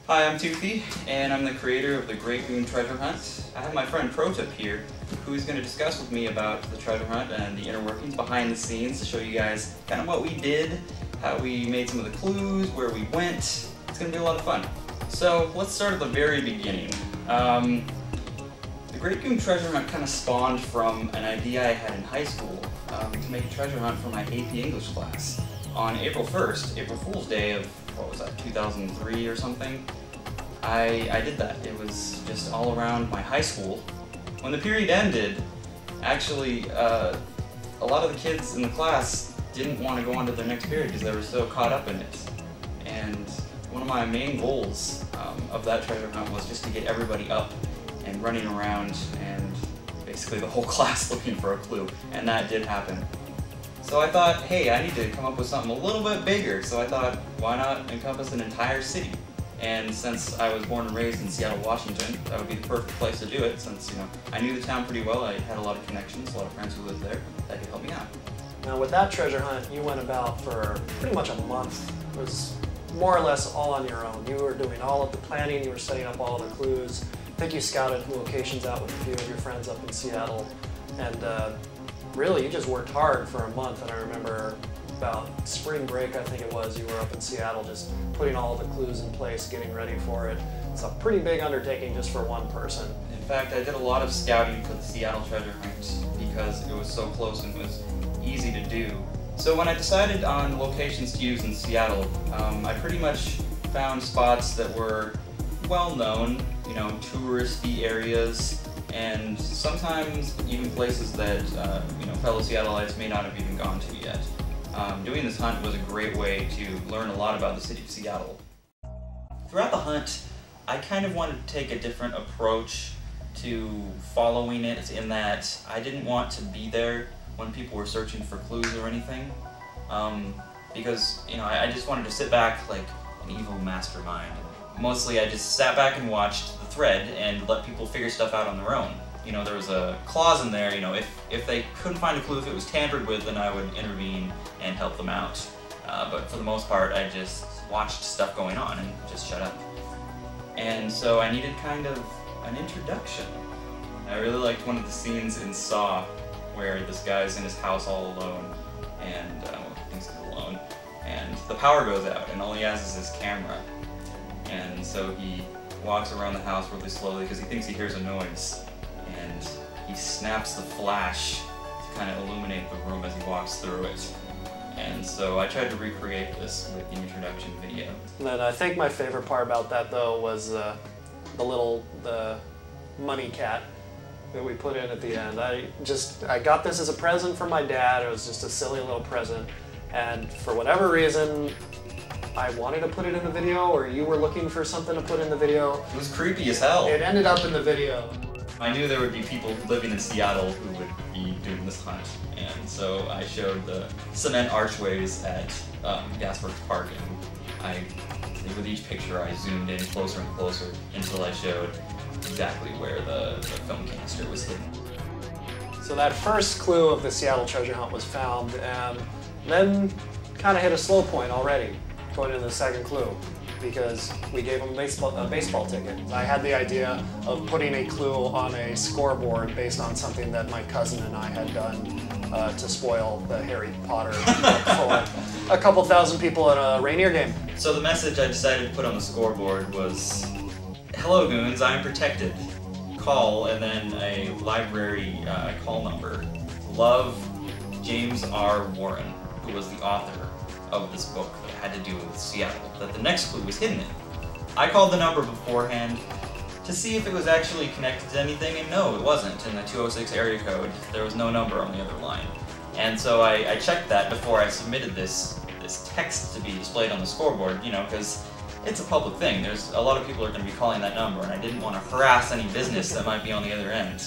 Hi, I'm Toothy, and I'm the creator of the Great Goon Treasure Hunt. I have my friend Protip here, who is going to discuss with me about the treasure hunt and the inner workings behind the scenes to show you guys kind of what we did, how we made some of the clues, where we went. It's going to be a lot of fun. So let's start at the very beginning. The Great Goon Treasure Hunt kind of spawned from an idea I had in high school to make a treasure hunt for my AP English class. On April 1st, April Fool's Day of, what was that, 2003 or something, I did that. It was just all around my high school. When the period ended, actually, a lot of the kids in the class didn't want to go on to their next period because they were so caught up in it. And one of my main goals of that treasure hunt was just to get everybody up and running around and basically the whole class looking for a clue. And that did happen. So I thought, hey, I need to come up with something a little bit bigger. So I thought, why not encompass an entire city? And since I was born and raised in Seattle, Washington, that would be the perfect place to do it since, I knew the town pretty well. I had a lot of connections, a lot of friends who lived there that could help me out. Now with that treasure hunt, you went about for pretty much a month. It was more or less all on your own. You were doing all of the planning, you were setting up all of the clues. I think you scouted locations out with a few of your friends up in Seattle. And really, you just worked hard for a month. And I remember about spring break, I think it was, you were up in Seattle just putting all the clues in place, getting ready for it. It's a pretty big undertaking just for one person. In fact, I did a lot of scouting for the Seattle treasure hunt because it was so close and was easy to do. So when I decided on locations to use in Seattle, I pretty much found spots that were well-known, touristy areas, and sometimes even places that fellow Seattleites may not have even gone to yet. Doing this hunt was a great way to learn a lot about the city of Seattle. Throughout the hunt, I kind of wanted to take a different approach to following it in that I didn't want to be there when people were searching for clues or anything, because I just wanted to sit back like an evil mastermind. Mostly I just sat back and watched the thread and let people figure stuff out on their own. There was a clause in there, if they couldn't find a clue, if it was tampered with, then I would intervene and help them out. But for the most part, I just watched stuff going on and just shut up. And so I needed kind of an introduction. I really liked one of the scenes in Saw where this guy's in his house all alone, and he's alone, and the power goes out, and all he has is his camera. And so he walks around the house really slowly because he thinks he hears a noise. And he snaps the flash to kind of illuminate the room as he walks through it. And so I tried to recreate this with the introduction video. And then I think my favorite part about that though was the money cat that we put in at the end. I got this as a present from my dad. It was just a silly little present. And for whatever reason, I wanted to put it in the video, or you were looking for something to put in the video. It was creepy as hell. It ended up in the video. I knew there would be people living in Seattle who would be doing this hunt, and so I showed the cement archways at Gasworks Park, and with each picture I zoomed in closer and closer until I showed exactly where the film canister was hidden. So that first clue of the Seattle treasure hunt was found, and then kind of hit a slow point already going into the second clue, because we gave him a baseball ticket. I had the idea of putting a clue on a scoreboard based on something that my cousin and I had done to spoil the Harry Potter for a couple thousand people at a Rainier game. So the message I decided to put on the scoreboard was, "Hello goons, I'm protected. Call," and then a library call number. Love, James R. Warren, who was the author of this book that had to do with Seattle, that the next clue was hidden in. I called the number beforehand to see if it was actually connected to anything, and no, it wasn't. In the 206 area code, there was no number on the other line. And so I checked that before I submitted this text to be displayed on the scoreboard, because it's a public thing. There's a lot of people are going to be calling that number, and I didn't want to harass any business that might be on the other end.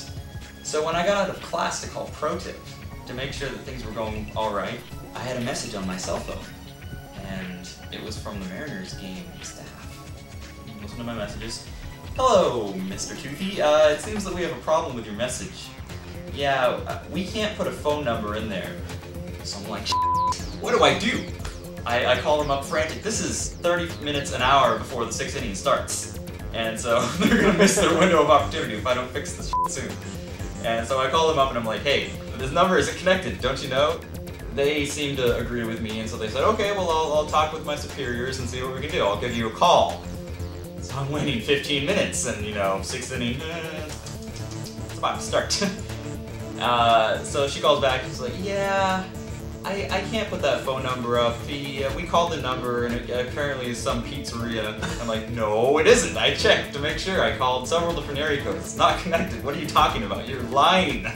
So when I got out of class to call Protip to make sure that things were going all right, I had a message on my cell phone, and it was from the Mariners game staff. Listen to my messages. "Hello, Mr. Toothy. It seems that we have a problem with your message. Yeah, we can't put a phone number in there." So I'm like, what do I do? I called them up frantic. This is 30 minutes an hour before the 6th inning starts. And so they're gonna miss their window of opportunity if I don't fix this soon. And so I called them up and I'm like, hey, this number isn't connected, don't you know? They seemed to agree with me, and so they said, okay, well, I'll talk with my superiors and see what we can do. I'll give you a call. So I'm waiting 15 minutes, and, you know, 6th inning, it's about to start. So she calls back and she's like, yeah, I can't put that phone number up. We called the number, and it apparently is some pizzeria. I'm like, no, it isn't. I checked to make sure. I called several different area codes. It's not connected. What are you talking about? You're lying.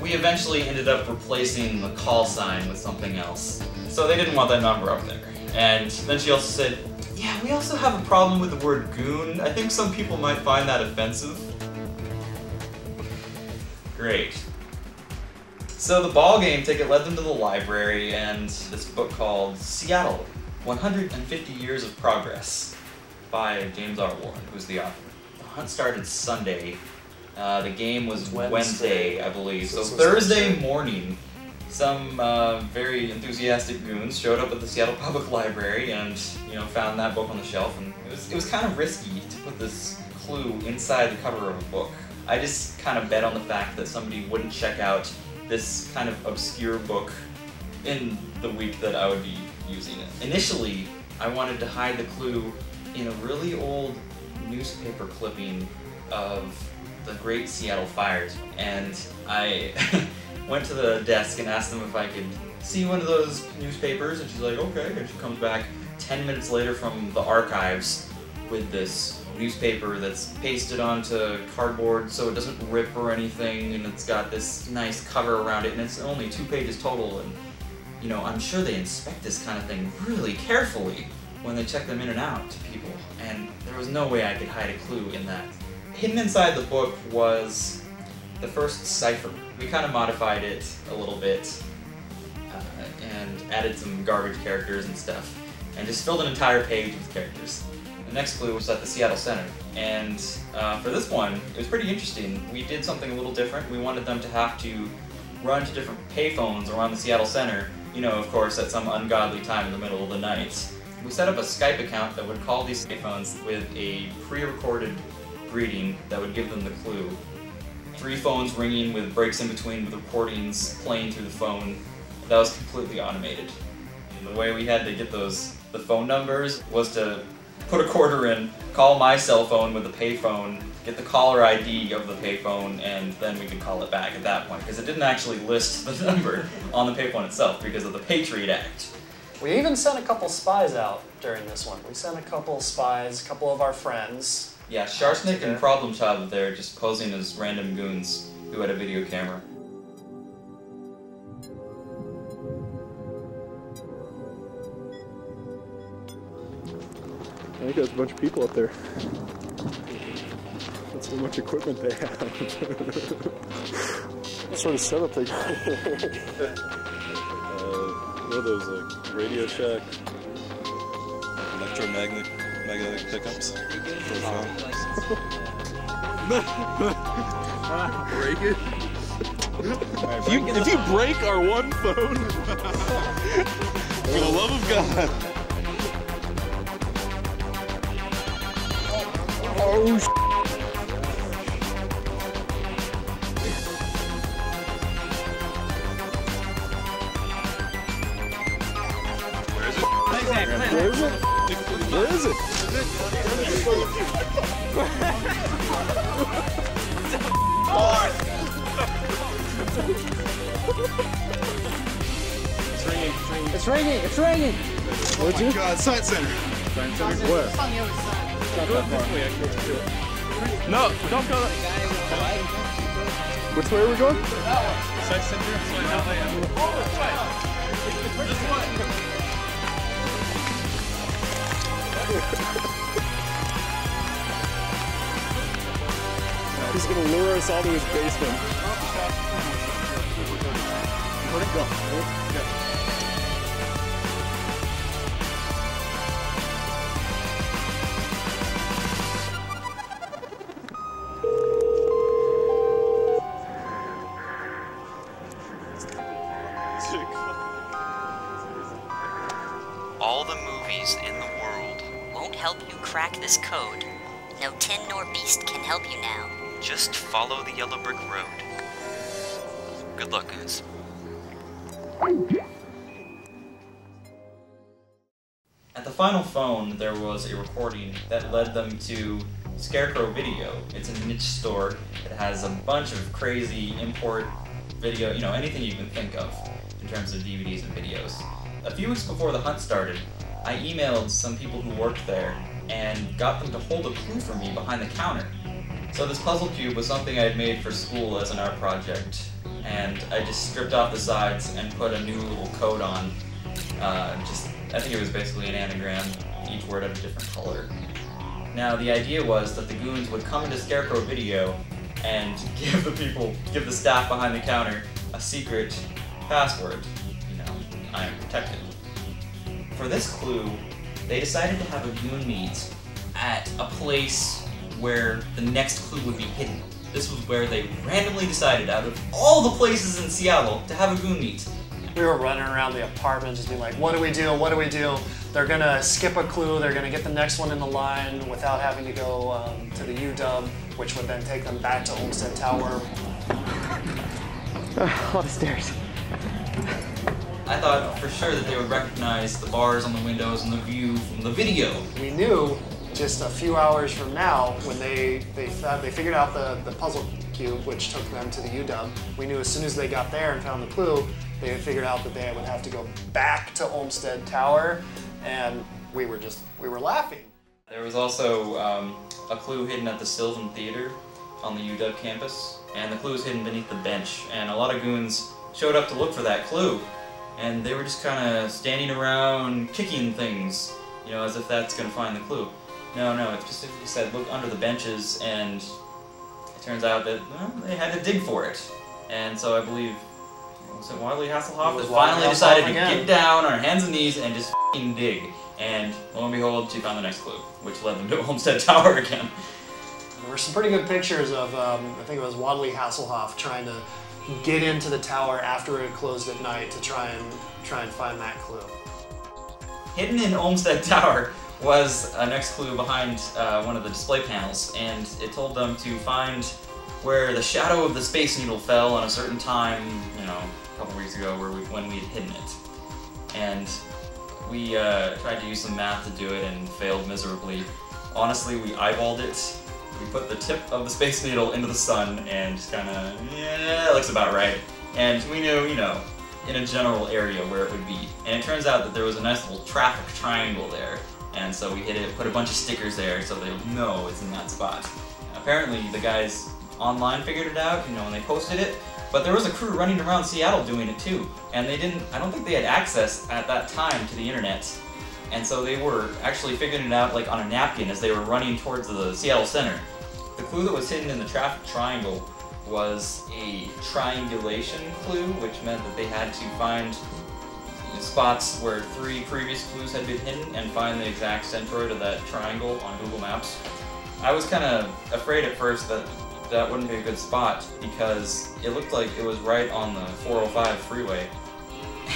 We eventually ended up replacing the call sign with something else. So they didn't want that number up there. And then she also said, yeah, we also have a problem with the word goon. I think some people might find that offensive. Great. So the ball game ticket led them to the library and this book called Seattle, 150 Years of Progress by James R. Warren, who's the author. The hunt started Sunday. The game was Wednesday, I believe. So Thursday morning, some very enthusiastic goons showed up at the Seattle Public Library and, you know, found that book on the shelf. And it was kind of risky to put this clue inside the cover of a book. I just kind of bet on the fact that somebody wouldn't check out this kind of obscure book in the week that I would be using it. Initially, I wanted to hide the clue in a really old newspaper clipping of the Great Seattle Fires, and I went to the desk and asked them if I could see one of those newspapers, and she's like, okay, and she comes back 10 minutes later from the archives with this newspaper that's pasted onto cardboard so it doesn't rip or anything, and it's got this nice cover around it, and it's only 2 pages total, and, you know, I'm sure they inspect this kind of thing really carefully when they check them in and out to people, and there was no way I could hide a clue in that. Hidden inside the book was the first cipher. We kind of modified it a little bit and added some garbage characters and stuff, and just filled an entire page with characters. The next clue was at the Seattle Center, and for this one, it was pretty interesting. We did something a little different. We wanted them to have to run to different payphones around the Seattle Center, you know, of course, at some ungodly time in the middle of the night. We set up a Skype account that would call these payphones with a pre-recorded greeting that would give them the clue. 3 phones ringing with breaks in between with recordings playing through the phone. That was completely automated. And the way we had to get the phone numbers was to put a quarter in, call my cell phone with a payphone, get the caller ID of the payphone, and then we could call it back at that point, because it didn't actually list the number on the payphone itself because of the Patriot Act. We even sent a couple spies out during this one. We sent a couple spies, a couple of our friends. Yeah, Sharsnik and Problem Child were there just posing as random goons who had a video camera. I think there's a bunch of people up there. That's how much equipment they have. What sort of setup they got? What are those, like Radio Shack? Magnetic pickups. Break it. If you break our one phone, for the love of God. Oh, Where is it? Where is it? It's raining! It's raining! Where'd you? Science Center. Science Center? Where? It's on the other side. No, don't go. Which way are we going? Science Center. This way. He's gonna lure us all to his basement. Where'd it go? to crack this code. No tin nor beast can help you now. Just follow the yellow brick road. Good luck, goons. At the final phone, there was a recording that led them to Scarecrow Video. It's a niche store. It has a bunch of crazy import video, you know, anything you can think of in terms of DVDs and videos. A few weeks before the hunt started, I emailed some people who worked there and got them to hold a clue for me behind the counter. So this puzzle cube was something I had made for school as an art project, and I just stripped off the sides and put a new little code on. I think it was basically an anagram, each word had a different color. Now the idea was that the goons would come into Scarecrow Video and give the staff behind the counter a secret password. You know, I am protected. For this clue, they decided to have a goon meet at a place where the next clue would be hidden. This was where they randomly decided, out of all the places in Seattle, to have a goon meet. We were running around the apartment just being like, what do we do? What do we do? They're gonna skip a clue, they're gonna get the next one in the line without having to go to the UW, which would then take them back to Olmsted Tower. All the stairs. I thought for sure that they would recognize the bars on the windows and the view from the video. We knew just a few hours from now, when they figured out the puzzle cube, which took them to the UW, we knew as soon as they got there and found the clue, they had figured out that they would have to go back to Olmsted Tower, and we were laughing. There was also a clue hidden at the Sylvan Theater on the UW campus, and the clue was hidden beneath the bench, and a lot of goons showed up to look for that clue, and they were just kind of standing around kicking things, you know, as if that's going to find the clue. No, it specifically said look under the benches, and it turns out that, well, they had to dig for it. And so I believe, was it Wadley Hasselhoff that finally decided to get down on her hands and knees and just f***ing dig. And lo and behold, she found the next clue, which led them to Olmsted Tower again. There were some pretty good pictures of, I think it was Wadley Hasselhoff trying to get into the tower after it closed at night to try and find that clue. Hidden in Olmsted Tower was a next clue behind one of the display panels, and it told them to find where the shadow of the Space Needle fell on a certain time, you know, a couple weeks ago when we had hidden it. And we tried to use some math to do it and failed miserably. Honestly, we eyeballed it. We put the tip of the Space Needle into the sun and just kind of, yeah, that looks about right. And we knew, you know, in a general area where it would be. And it turns out that there was a nice little traffic triangle there. And so we hit it, put a bunch of stickers there so they would know it's in that spot. Apparently the guys online figured it out, you know, when they posted it, but there was a crew running around Seattle doing it too. And I don't think they had access at that time to the internet. And so they were actually figuring it out like on a napkin as they were running towards the Seattle Center. The clue that was hidden in the traffic triangle was a triangulation clue, which meant that they had to find spots where 3 previous clues had been hidden and find the exact centroid of that triangle on Google Maps. I was kind of afraid at first that that wouldn't be a good spot because it looked like it was right on the 405 freeway.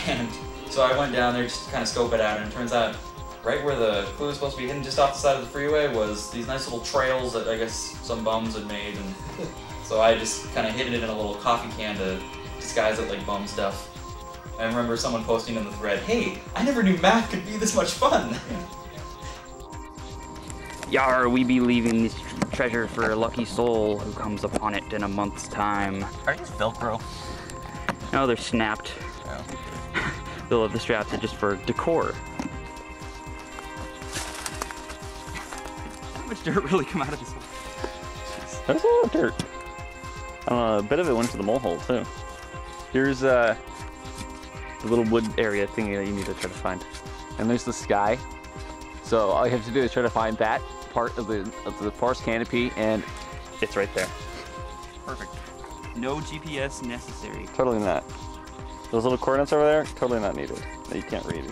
And so I went down there just to kind of scope it out, and it turns out right where the clue was supposed to be hidden, just off the side of the freeway, was these nice little trails that I guess some bums had made. And so I just kind of hid it in a little coffee can to disguise it like bum stuff. I remember someone posting in the thread, "Hey, I never knew math could be this much fun." Yar, we be leaving this treasure for a lucky soul who comes upon it in a month's time. Are these Velcro? No, they're snapped. Oh. The straps are just for decor. How much dirt really come out of this one? There's a lot of dirt. A bit of it went to the mole hole too. Here's the little wood area thingy that you need to try to find. And there's the sky. So all you have to do is try to find that part of the forest canopy, and it's right there. Perfect. No GPS necessary. Totally not. Those little coordinates over there, totally not needed. You can't read it.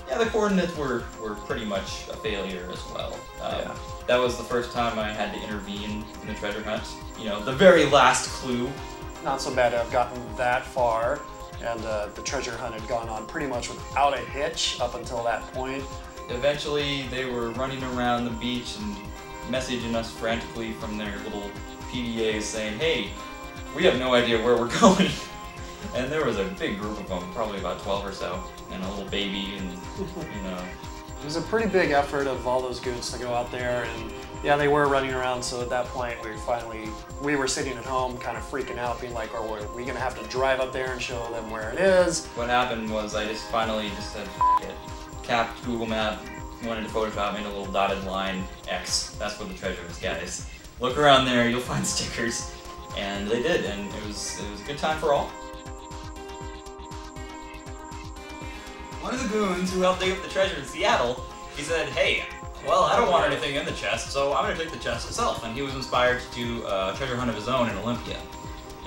Yeah, the coordinates were pretty much a failure as well. Yeah. That was the first time I had to intervene in the treasure hunt. You know, the very last clue. Not so bad to have gotten that far, and the treasure hunt had gone on pretty much without a hitch up until that point. eventually they were running around the beach and messaging us frantically from their little PDAs saying, hey, we have no idea where we're going. And there was a big group of them, probably about 12 or so, and a little baby, and you know. It was a pretty big effort of all those goons to go out there, and yeah, they were running around, so at that point we were sitting at home kind of freaking out, being like, are we gonna have to drive up there and show them where it is? What happened was I just finally just said, F it. Capped Google Map, wanted to Photoshop, made a little dotted line, X. That's where the treasure is, guys. Look around there, you'll find stickers. And they did, and it was a good time for all. One of the goons who helped dig up the treasure in Seattle, he said, hey, well, I don't want anything in the chest, so I'm going to take the chest itself. And he was inspired to do a treasure hunt of his own in Olympia.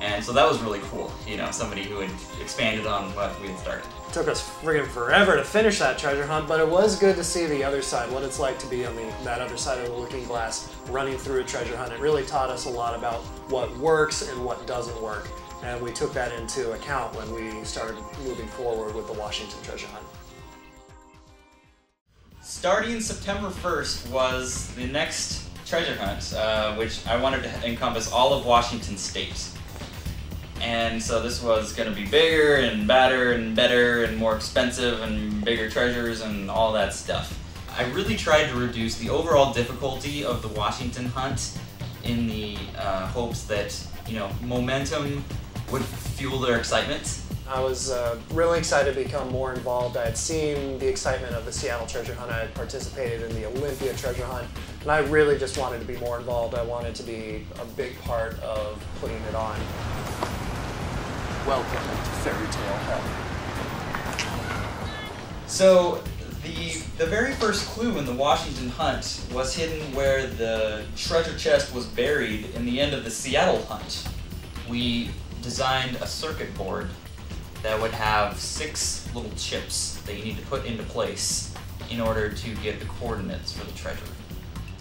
And so that was really cool, you know, somebody who had expanded on what we had started. It took us friggin' forever to finish that treasure hunt, but it was good to see the other side, what it's like to be on that other side of the looking glass, running through a treasure hunt. It really taught us a lot about what works and what doesn't work. And we took that into account when we started moving forward with the Washington treasure hunt. Starting September 1st was the next treasure hunt, which I wanted to encompass all of Washington State. And so this was going to be bigger and badder and better and more expensive and bigger treasures and all that stuff. I really tried to reduce the overall difficulty of the Washington hunt in the hopes that, you know, momentum would fuel their excitement. I was really excited to become more involved. I had seen the excitement of the Seattle treasure hunt. I had participated in the Olympia treasure hunt, and I really just wanted to be more involved. I wanted to be a big part of putting it on. Welcome to Fairy Tale Hell. So the very first clue in the Washington hunt was hidden where the treasure chest was buried in the end of the Seattle hunt. We designed a circuit board that would have 6 little chips that you need to put into place in order to get the coordinates for the treasure.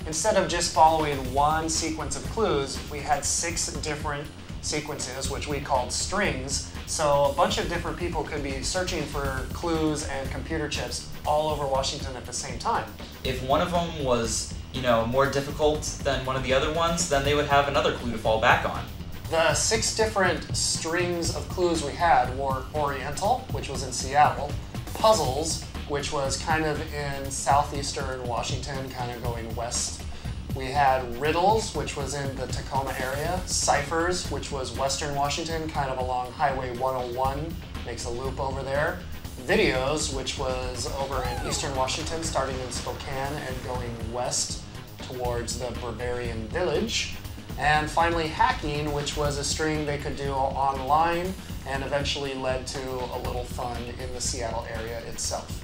Instead of just following one sequence of clues, we had 6 different sequences, which we called strings. So a bunch of different people could be searching for clues and computer chips all over Washington at the same time. If one of them was, you know, more difficult than one of the other ones, then they would have another clue to fall back on. The 6 different strings of clues we had were Oriental, which was in Seattle, Puzzles, which was kind of in southeastern Washington, kind of going west. We had Riddles, which was in the Tacoma area, Ciphers, which was western Washington, kind of along Highway 101, makes a loop over there. Videos, which was over in eastern Washington, starting in Spokane and going west towards the Barbarian Village. And finally, Hacking, which was a string they could do online and eventually led to a little fun in the Seattle area itself.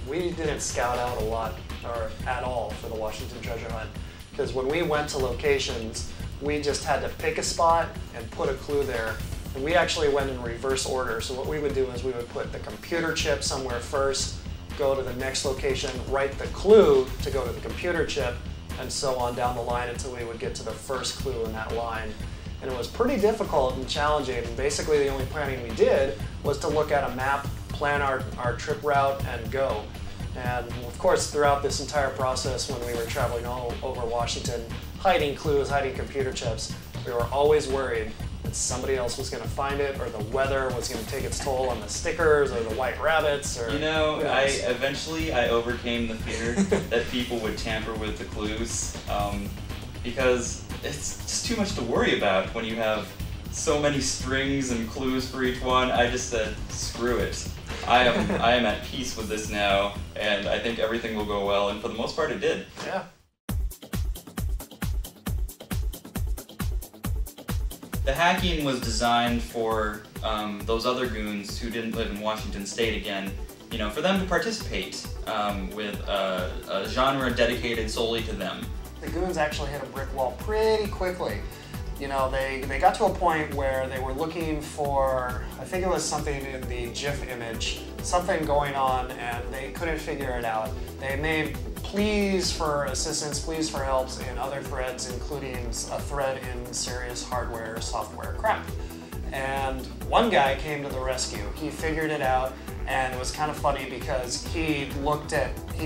We didn't scout out a lot, or at all, for the Washington treasure hunt, because when we went to locations, we just had to pick a spot and put a clue there. And we actually went in reverse order. So what we would do is we would put the computer chip somewhere first, go to the next location, write the clue to go to the computer chip, and so on down the line until we would get to the first clue in that line. And it was pretty difficult and challenging. And basically the only planning we did was to look at a map, plan our trip route, and go. And of course, throughout this entire process, when we were traveling all over Washington, hiding clues, hiding computer chips, we were always worried that somebody else was going to find it, or the weather was going to take its toll on the stickers, or the white rabbits, or... You know, eventually I overcame the fear that people would tamper with the clues, because it's just too much to worry about when you have so many strings and clues for each one. I just said, screw it. I am at peace with this now, and I think everything will go well, and for the most part it did. Yeah. The hacking was designed for those other goons who didn't live in Washington State again, you know, for them to participate with a genre dedicated solely to them. The goons actually hit a brick wall pretty quickly. You know, they got to a point where they were looking for, I think it was something in the GIF image, something going on, and they couldn't figure it out. They made pleas for assistance, pleas for helps in other threads, including a thread in serious hardware, software crap. And one guy came to the rescue. He figured it out, And it was kind of funny because he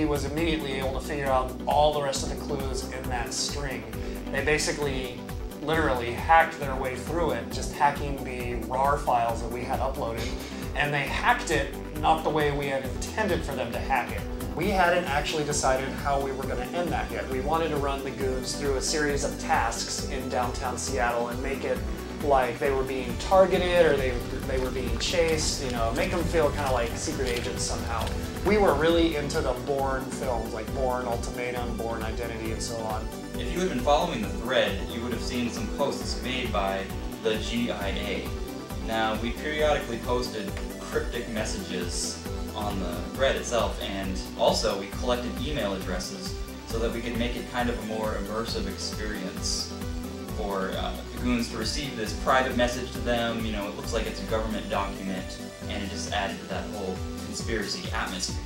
was immediately able to figure out all the rest of the clues in that string. They basically literally hacked their way through it, just hacking the RAR files that we had uploaded. And they hacked it not the way we had intended for them to hack it. We hadn't actually decided how we were going to end that yet. We wanted to run the goons through a series of tasks in downtown Seattle and make it like they were being targeted or they were being chased, you know, make them feel kind of like secret agents somehow. We were really into the Bourne films, like Bourne Ultimatum, Bourne Identity, and so on. If you had been following the thread, you would have seen some posts made by the GIA. Now, we periodically posted cryptic messages on the thread itself, and also we collected email addresses so that we could make it kind of a more immersive experience for the goons to receive this private message to them. You know, it looks like it's a government document, and it just added to that whole conspiracy atmosphere.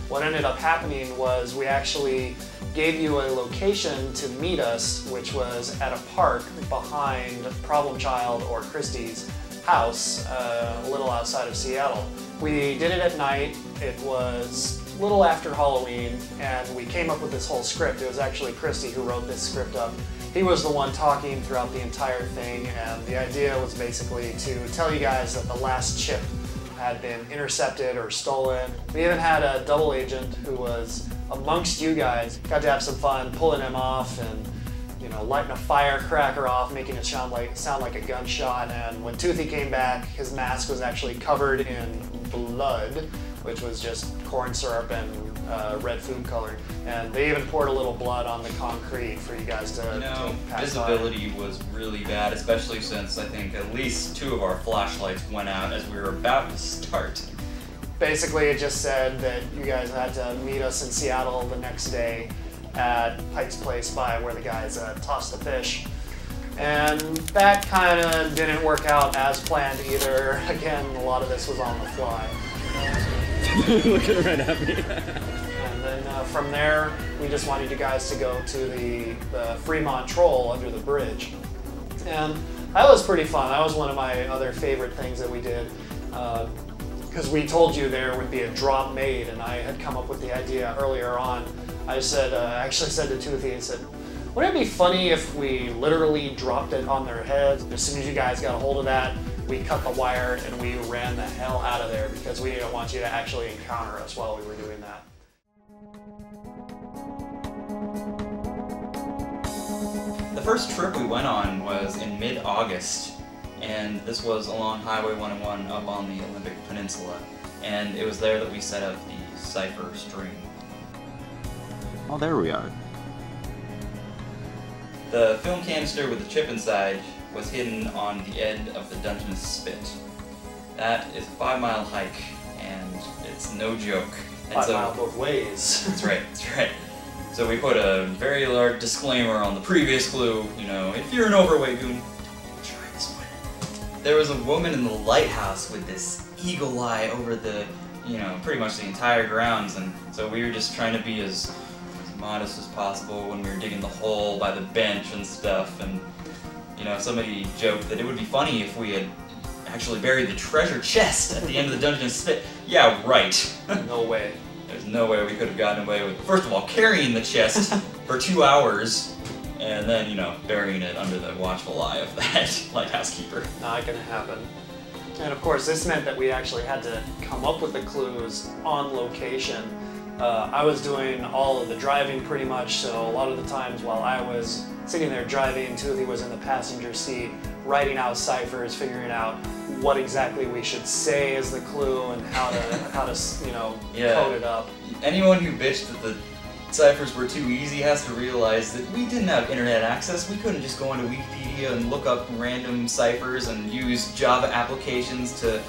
What ended up happening was we actually gave you a location to meet us, which was at a park behind Problem Child or Christie's house, a little outside of Seattle. We did it at night. It was a little after Halloween, and we came up with this whole script. It was actually Christie who wrote this script up. He was the one talking throughout the entire thing, and the idea was basically to tell you guys that the last chip had been intercepted or stolen. We even had a double agent who was amongst you guys. Got to have some fun pulling him off and, you know, lighting a firecracker off, making it sound like a gunshot. And when Toothy came back, his mask was actually covered in blood, which was just corn syrup and red food coloring. And they even poured a little blood on the concrete for you guys to, pass visibility by. was really bad, especially since I think at least 2 of our flashlights went out as we were about to start. Basically, it just said that you guys had to meet us in Seattle the next day at Pike's Place by where the guys tossed the fish. And that kind of didn't work out as planned either. Again, a lot of this was on the fly. Looking right at me. And then from there, we just wanted you guys to go to the Fremont Troll under the bridge. And that was pretty fun. That was one of my other favorite things that we did. Because we told you there would be a drop made, and I had come up with the idea earlier on. I said, actually said to Toothy, I said, wouldn't it be funny if we literally dropped it on their heads? As soon as you guys got a hold of that, we cut the wire and we ran the hell out of there because we didn't want you to actually encounter us while we were doing that. The first trip we went on was in mid-August, and this was along Highway 101 up on the Olympic Peninsula, and it was there that we set up the cipher string. Oh, there we are. The film canister with the chip inside was hidden on the end of the Dungeness Spit. That is a 5-mile hike, and it's no joke. And 5 miles both ways. That's right, that's right. So we put a very large disclaimer on the previous clue, you know, if you're an overweight goon, try this one. There was a woman in the lighthouse with this eagle eye over the, you know, pretty much the entire grounds, and so we were just trying to be as modest as possible when we were digging the hole by the bench and stuff, and you know, somebody joked that it would be funny if we had actually buried the treasure chest at the end of the Dungeness Spit. Yeah, right. No way. There's no way we could have gotten away with, first of all, carrying the chest for 2 hours, and then, you know, burying it under the watchful eye of that lighthouse keeper. Not gonna happen. And of course, this meant that we actually had to come up with the clues on location. I was doing all of the driving pretty much, so a lot of the times while I was sitting there driving, Toothy was in the passenger seat, writing out ciphers, figuring out what exactly we should say as the clue and how to you know, code it up. Anyone who bitched that the ciphers were too easy has to realize that we didn't have internet access. We couldn't just go onto Wikipedia and look up random ciphers and use Java applications to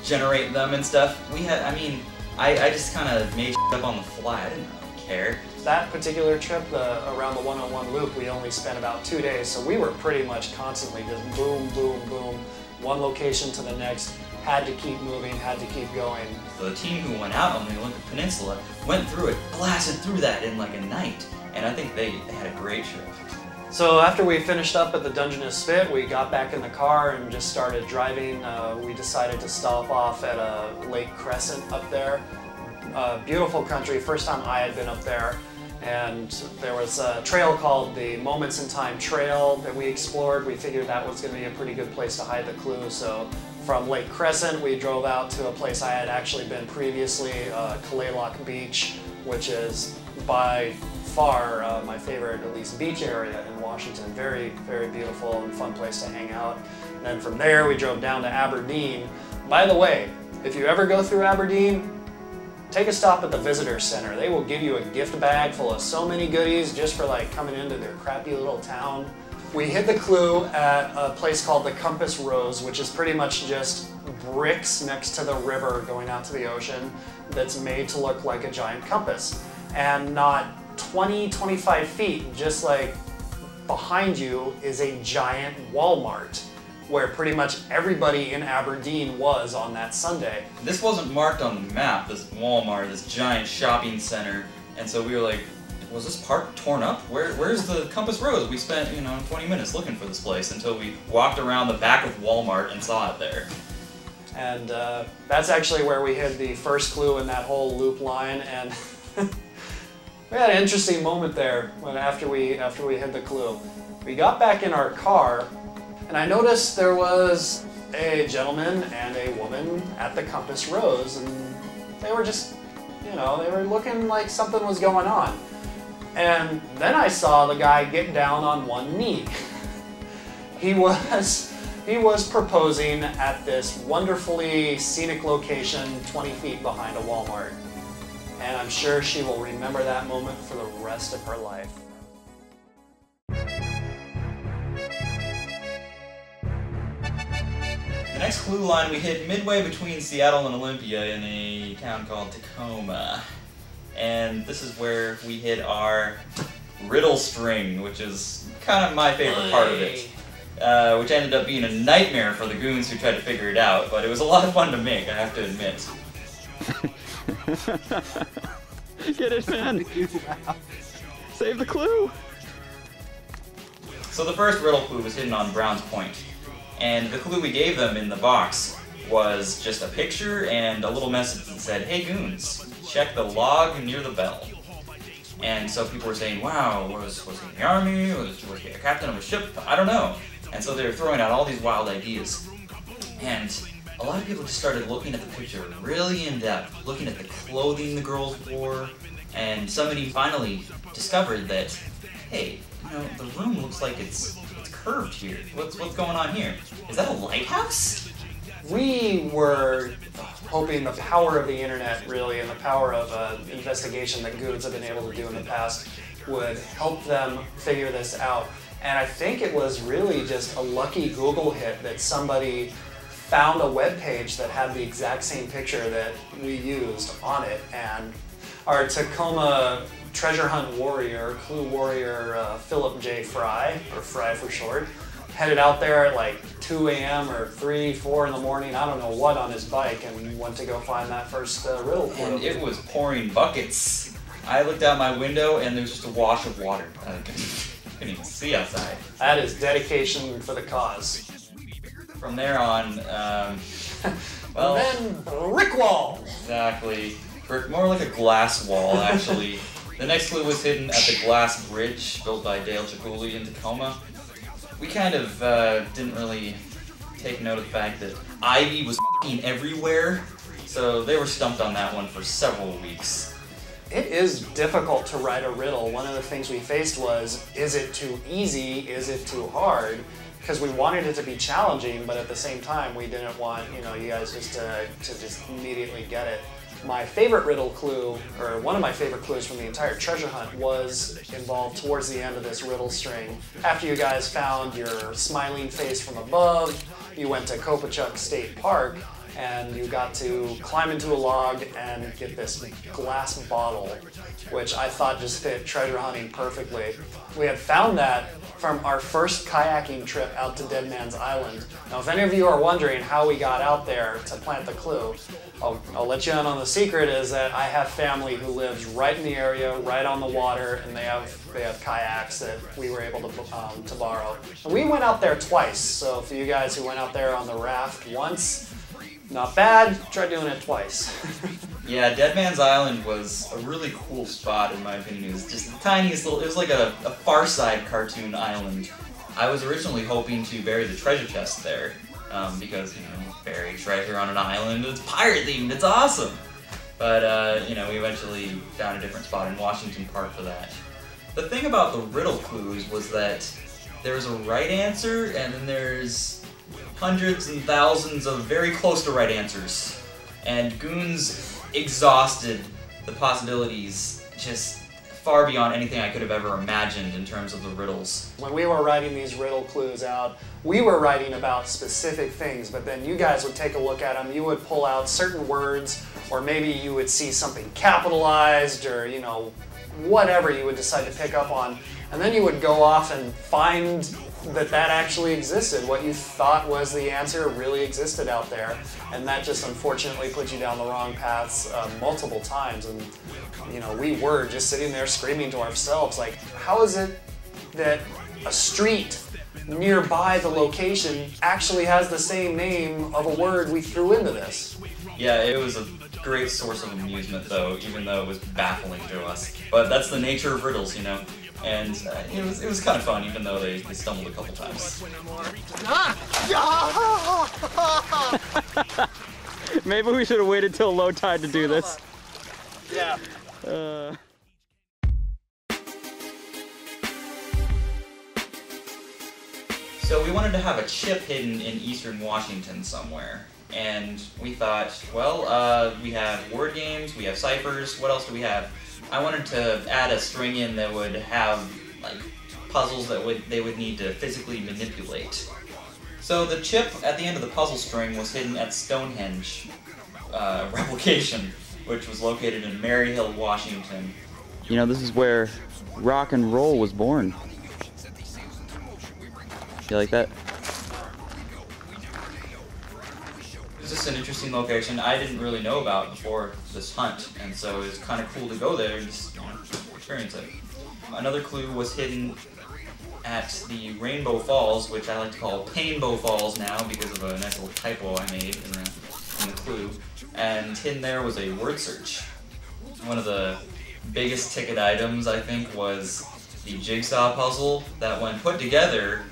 generate them and stuff. We had, I mean, I just kind of made shit up on the fly. I didn't really care. That particular trip, around the 101 loop, we only spent about 2 days, so we were pretty much constantly just boom, boom, boom, one location to the next, had to keep moving, had to keep going. The team who went out on the Olympic Peninsula went through it, blasted through that in like a night, and I think they had a great trip. So after we finished up at the Dungeness Spit, we got back in the car and just started driving. We decided to stop off at Lake Crescent up there. Beautiful country, first time I had been up there. And there was a trail called the Moments in Time Trail that we explored. We figured that was going to be a pretty good place to hide the clue. So from Lake Crescent, we drove out to a place I had actually been previously, Kalaloch Beach, which is by far my favorite, at least, beach area in Washington. Very, very beautiful and fun place to hang out. And then from there, we drove down to Aberdeen. By the way, if you ever go through Aberdeen, take a stop at the Visitor Center. They will give you a gift bag full of so many goodies just for like coming into their crappy little town. We hid the clue at a place called the Compass Rose, which is pretty much just bricks next to the river going out to the ocean that's made to look like a giant compass. And not 20, 25 feet, just like behind you, is a giant Walmart, where pretty much everybody in Aberdeen was on that Sunday. This wasn't marked on the map, this Walmart, this giant shopping center, and so we were like, was this part torn up? Where's the Compass Rose? We spent, 20 minutes looking for this place until we walked around the back of Walmart and saw it there. And that's actually where we hid the first clue in that whole loop line, and we had an interesting moment there after we hid the clue. We got back in our car, and I noticed there was a gentleman and a woman at the Compass Rose, and they were just, they were looking like something was going on. And then I saw the guy get down on one knee. He was proposing at this wonderfully scenic location 20 feet behind a Walmart. And I'm sure she will remember that moment for the rest of her life. The next clue line we hit midway between Seattle and Olympia in a town called Tacoma. And this is where we hit our riddle string, which is kind of my favorite part of it. Which ended up being a nightmare for the goons who tried to figure it out, but it was a lot of fun to make, I have to admit. Get it, man! Save the clue! So the first riddle clue was hidden on Brown's Point, and the clue we gave them in the box was just a picture and a little message that said, "Hey goons, check the log near the bell." And so people were saying, wow, was he in the army? Was he a captain of a ship? I don't know. And so they were throwing out all these wild ideas. And a lot of people just started looking at the picture really in depth, looking at the clothing the girls wore, and somebody finally discovered that, hey, the room looks like it's curved here. What's going on here? Is that a lighthouse? We were hoping the power of the internet, really, and the power of investigation that goons have been able to do in the past would help them figure this out. And I think it was really just a lucky Google hit that somebody found a web page that had the exact same picture that we used on it. And our Tacoma treasure hunt warrior, clue warrior, Philip J. Fry, or Fry for short, headed out there at like 2 a.m. or 3, 4 in the morning, I don't know what, on his bike, and went to go find that first riddle clue. And it was pouring buckets. I looked out my window and there was just a wash of water. I couldn't even see outside. That is dedication for the cause. From there on, well... And then brick wall! Exactly. More like a glass wall, actually. The next clue was hidden at the glass bridge built by Dale Chicouli in Tacoma. We kind of didn't really take note of the fact that ivy was f***ing everywhere, so they were stumped on that one for several weeks. It is difficult to write a riddle. One of the things we faced was, is it too easy, is it too hard? Because we wanted it to be challenging, but at the same time we didn't want, you guys just to just immediately get it. My favorite riddle clue, or one of my favorite clues from the entire treasure hunt, was involved towards the end of this riddle string. After you guys found your smiling face from above, you went to Kopachuk State Park, and you got to climb into a log and get this glass bottle, which I thought just fit treasure hunting perfectly. We had found that from our first kayaking trip out to Dead Man's Island. Now, if any of you are wondering how we got out there to plant the clue, I'll let you in on the secret is that I have family who lives right in the area, right on the water, and they have kayaks that we were able to borrow. And we went out there twice, so for you guys who went out there on the raft once, not bad, try doing it twice. Yeah, Dead Man's Island was a really cool spot in my opinion. It was just the tiniest little, it was like a Far Side cartoon island. I was originally hoping to bury the treasure chest there, because, you know, bury treasure on an island, it's pirate themed, it's awesome! But, you know, we eventually found a different spot in Washington Park for that. The thing about the riddle clues was that there's a right answer, and then there's hundreds and thousands of very close to right answers. And Goons exhausted the possibilities just far beyond anything I could have ever imagined in terms of the riddles. When we were writing these riddle clues out, we were writing about specific things, but then you guys would take a look at them, you would pull out certain words, or maybe you would see something capitalized, or, you know, whatever you would decide to pick up on, and then you would go off and find that actually existed. What you thought was the answer really existed out there, and that just unfortunately put you down the wrong paths multiple times. And you know, we were just sitting there screaming to ourselves, like, how is it that a street nearby the location actually has the same name of a word we threw into this? Yeah, it was a great source of amusement though, even though it was baffling to us. But that's the nature of riddles, you know. And it was kind of fun, even though they stumbled a couple times. Maybe we should have waited till low tide to do this. Yeah. So we wanted to have a chip hidden in eastern Washington somewhere. And we thought, well, we have word games, we have ciphers, what else do we have? I wanted to add a string in that would have like puzzles that they would need to physically manipulate. So the chip at the end of the puzzle string was hidden at Stonehenge replication, which was located in Maryhill, Washington. You know, this is where rock and roll was born. You like that? It's just an interesting location I didn't really know about before this hunt, and so it was kind of cool to go there and just, you know, experience it. Another clue was hidden at the Rainbow Falls, which I like to call Painbow Falls now because of a nice little typo I made in the clue. And hidden there was a word search. One of the biggest ticket items, I think, was the jigsaw puzzle that, when put together,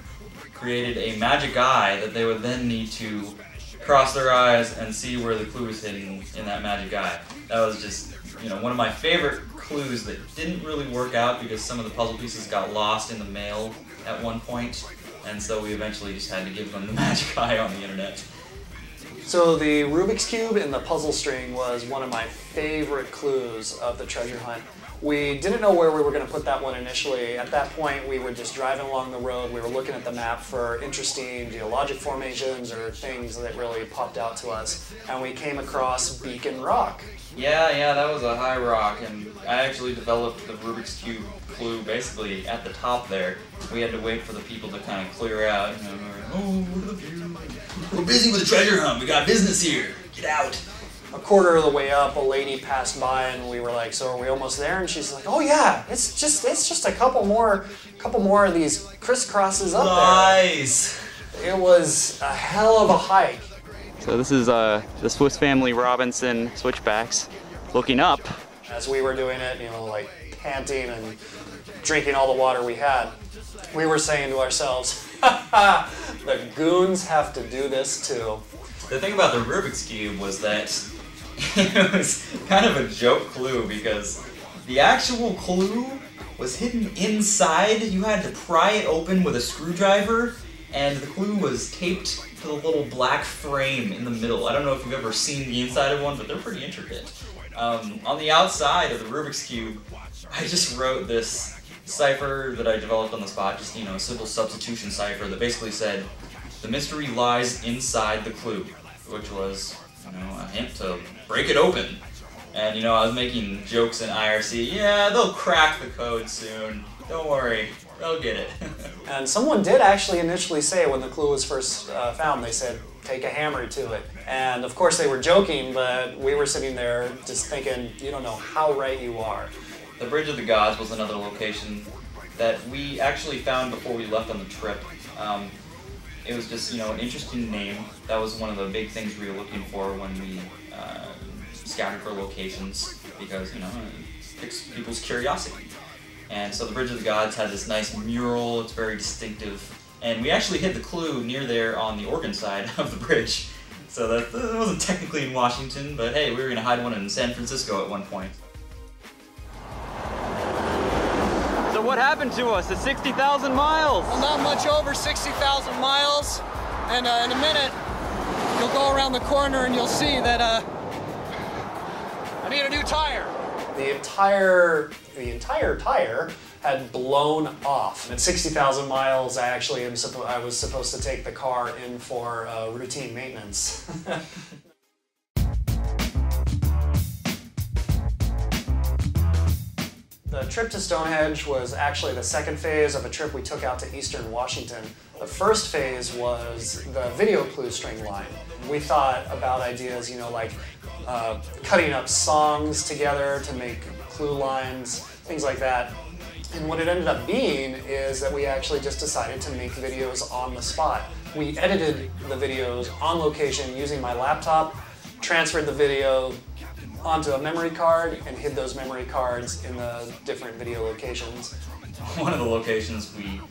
created a magic eye that they would then need to cross their eyes and see where the clue is hidden in that magic eye. That was just, you know, one of my favorite clues that didn't really work out because some of the puzzle pieces got lost in the mail at one point, and so we eventually just had to give them the magic eye on the internet. So the Rubik's Cube in the puzzle string was one of my favorite clues of the treasure hunt. We didn't know where we were going to put that one initially. At that point, we were just driving along the road. We were looking at the map for interesting geologic formations or things that really popped out to us. And we came across Beacon Rock. Yeah, that was a high rock, and I actually developed the Rubik's Cube clue basically at the top there. We had to wait for the people to kind of clear out. You know, we're busy with the treasure hunt. We got business here. Get out. A quarter of the way up, a lady passed by, and we were like, "So are we almost there?" And she's like, "Oh yeah, it's just a couple more of these crisscrosses up Nice. there." It was a hell of a hike. So this is the Swiss Family Robinson switchbacks looking up. As we were doing it, you know, like panting and drinking all the water we had, we were saying to ourselves, the goons have to do this too. The thing about the Rubik's Cube was that it was kind of a joke clue because the actual clue was hidden inside. You had to pry it open with a screwdriver, and the clue was taped to the little black frame in the middle. I don't know if you've ever seen the inside of one, but they're pretty intricate. On the outside of the Rubik's Cube, I just wrote this cipher that I developed on the spot, just, you know, a simple substitution cipher that basically said, "The mystery lies inside the clue," which was a hint to break it open. And I was making jokes in IRC, yeah, they'll crack the code soon. Don't worry, they'll get it. And someone did actually initially say when the clue was first found, they said, take a hammer to it. And of course they were joking, but we were sitting there just thinking, you don't know how right you are. The Bridge of the Gods was another location that we actually found before we left on the trip. It was just, an interesting name. That was one of the big things we were looking for when we scouted for locations, because, it piques people's curiosity. And so the Bridge of the Gods had this nice mural, it's very distinctive. And we actually hid the clue near there on the Oregon side of the bridge. So that wasn't technically in Washington, but hey, we were going to hide one in San Francisco at one point. So what happened to us at 60,000 miles? Well, not much over 60,000 miles. And in a minute, you'll go around the corner and you'll see that I need a new tire. The entire tire had blown off. At 60,000 miles, I was supposed to take the car in for routine maintenance. The trip to Stonehenge was actually the second phase of a trip we took out to eastern Washington. The first phase was the video clue string line. We thought about ideas, like cutting up songs together to make clue lines, things like that. And what it ended up being is that we actually just decided to make videos on the spot. We edited the videos on location using my laptop, transferred the video onto a memory card, and hid those memory cards in the different video locations. One of the locations we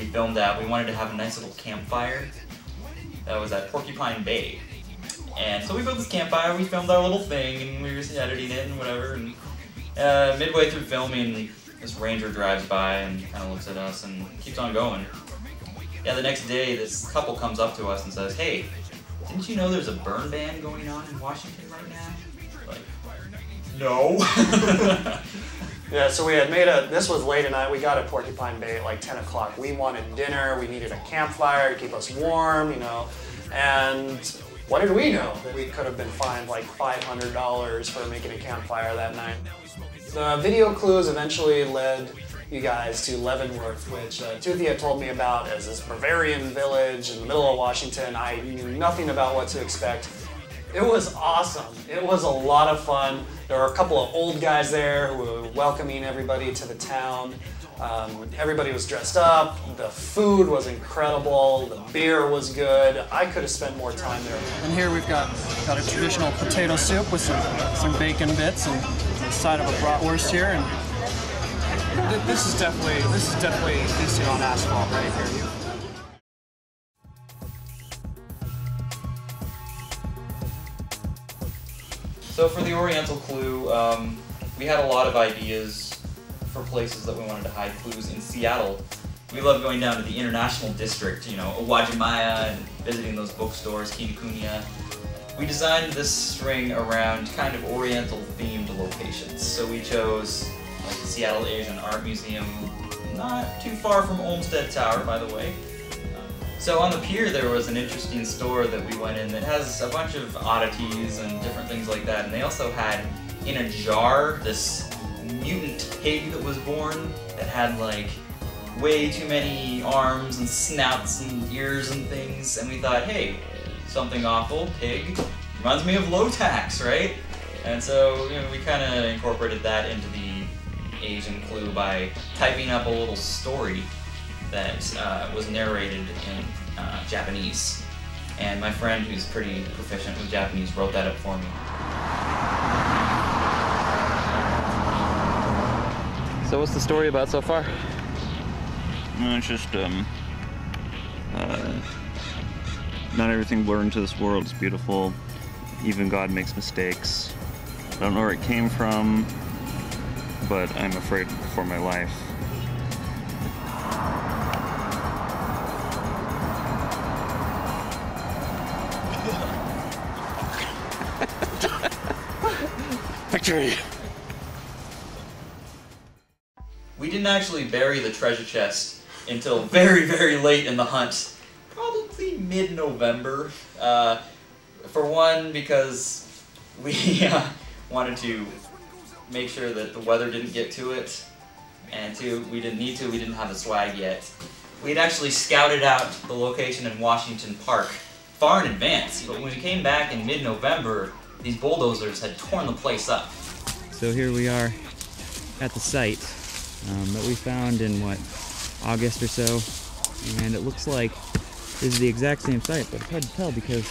filmed at, we wanted to have a nice little campfire. That was at Porcupine Bay. And so we built this campfire, we filmed our little thing, and we were just editing it and whatever. And midway through filming, this ranger drives by and kind of looks at us and keeps on going. Yeah, the next day, this couple comes up to us and says, hey, didn't you know there's a burn ban going on in Washington right now? Like, no. Yeah, so we had this was late at night, we got at Porcupine Bay at like 10 o'clock. We wanted dinner, we needed a campfire to keep us warm, and what did we know? That we could have been fined like $500 for making a campfire that night. The video clues eventually led you guys to Leavenworth, which Toothy had told me about as this Bavarian village in the middle of Washington. I knew nothing about what to expect. It was awesome. It was a lot of fun. There were a couple of old guys there who were welcoming everybody to the town. Everybody was dressed up. The food was incredible. The beer was good. I could have spent more time there. And here we've got a traditional potato soup with some bacon bits and the side of a bratwurst here. And this is definitely feasting on asphalt right here. So for the Oriental clue, we had a lot of ideas for places that we wanted to hide clues in Seattle. We love going down to the International District, Owajimaya, and visiting those bookstores, Kinokuniya. We designed this string around kind of Oriental-themed locations. So we chose like the Seattle Asian Art Museum, not too far from Olmsted Tower, by the way. So on the pier there was an interesting store that we went in that has a bunch of oddities and different things like that, and they also had in a jar this mutant pig that was born that had like way too many arms and snouts and ears and things, and we thought, hey, something awful, pig, reminds me of low tax, right? And so we kind of incorporated that into the Asian clue by typing up a little story that was narrated in Japanese. And my friend, who's pretty proficient with Japanese, wrote that up for me. So what's the story about so far? It's just, not everything born into this world is beautiful. Even God makes mistakes. I don't know where it came from, but I'm afraid for my life. Victory! We didn't actually bury the treasure chest until very, very late in the hunt. Probably mid-November. For one, because we wanted to make sure that the weather didn't get to it, and two, we didn't need to, we didn't have the swag yet. We'd actually scouted out the location in Washington Park far in advance, but when we came back in mid-November, these bulldozers had torn the place up. So here we are at the site that we found in, what, August or so, and it looks like this is the exact same site, but it's hard to tell because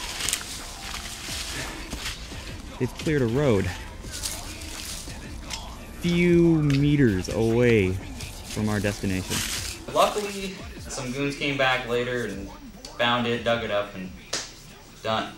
they've cleared a road few meters away from our destination. Luckily, some goons came back later and found it, dug it up, and done.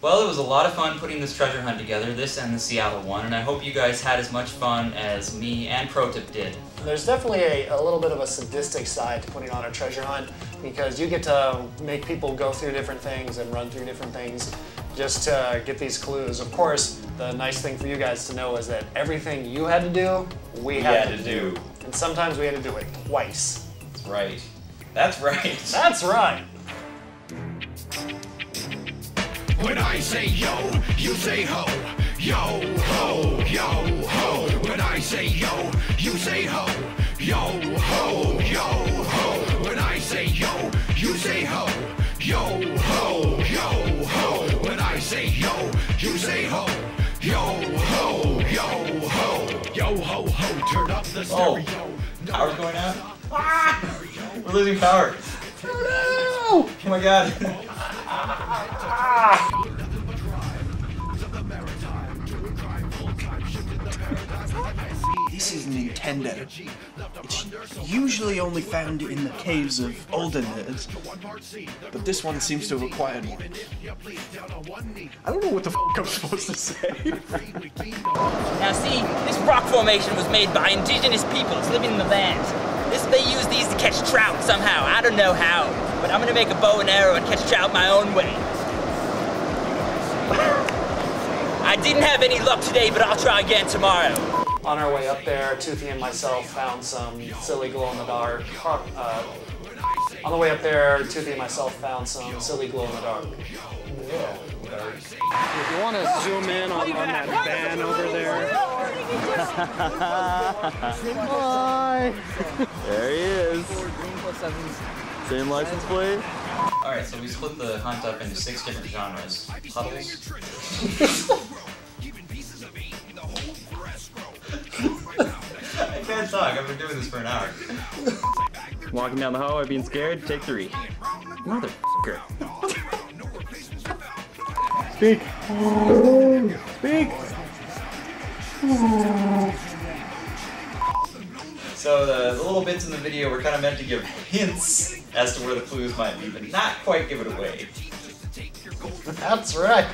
Well, it was a lot of fun putting this treasure hunt together, this and the Seattle one, and I hope you guys had as much fun as me and ProTip did. There's definitely a little bit of a sadistic side to putting on a treasure hunt because you get to make people go through different things and run through different things just to get these clues. Of course, the nice thing for you guys to know is that everything you had to do, we had to do. And sometimes we had to do it twice. That's right. That's right. That's right. When I say yo, you say ho. Yo, ho, yo, ho. When I say yo, you say ho. Yo, ho, yo, ho. When I say yo, you say ho. Yo, ho, yo, ho. When I say yo, you say ho. Yo, ho, yo, ho. Yo, ho, ho. Turn up the stereo. Oh, power's going out? Ah! We're losing power. Oh no! Oh my god. This is Nintendo. It's usually only found in the caves of older nerds, but this one seems to have acquired one. I don't know what the f I'm supposed to say. Now see, this rock formation was made by indigenous peoples living in the land. They use these to catch trout somehow. I don't know how, but I'm gonna make a bow and arrow and catch trout my own way. I didn't have any luck today, but I'll try again tomorrow. On our way up there, Toothy and myself found some silly glow-in-the-dark. On the way up there, Toothy and myself found some silly glow-in-the-dark. Yeah. If you want to zoom in on that van over there. Hi! There he is. Same license plate. Alright, so we split the hunt up into 6 different genres. Puddles. I can't talk, I've been doing this for an hour. Walking down the hallway being scared, take 3. Motherfucker. Speak! Speak! So the little bits in the video were kind of meant to give hints as to where the clues might be, but not quite give it away. That's right.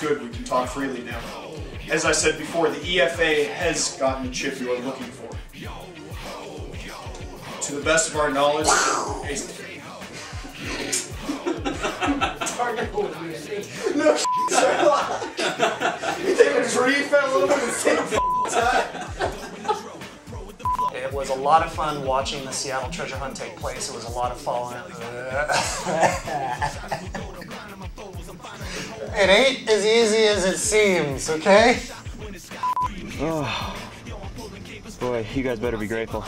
Good, we can talk freely now. As I said before, the EFA has gotten the chip you are looking for. To the best of our knowledge, no, you think a tree fell over the same time? It was a lot of fun watching the Seattle treasure hunt take place. It was a lot of falling. It ain't as easy as it seems, okay? Oh. Boy, you guys better be grateful.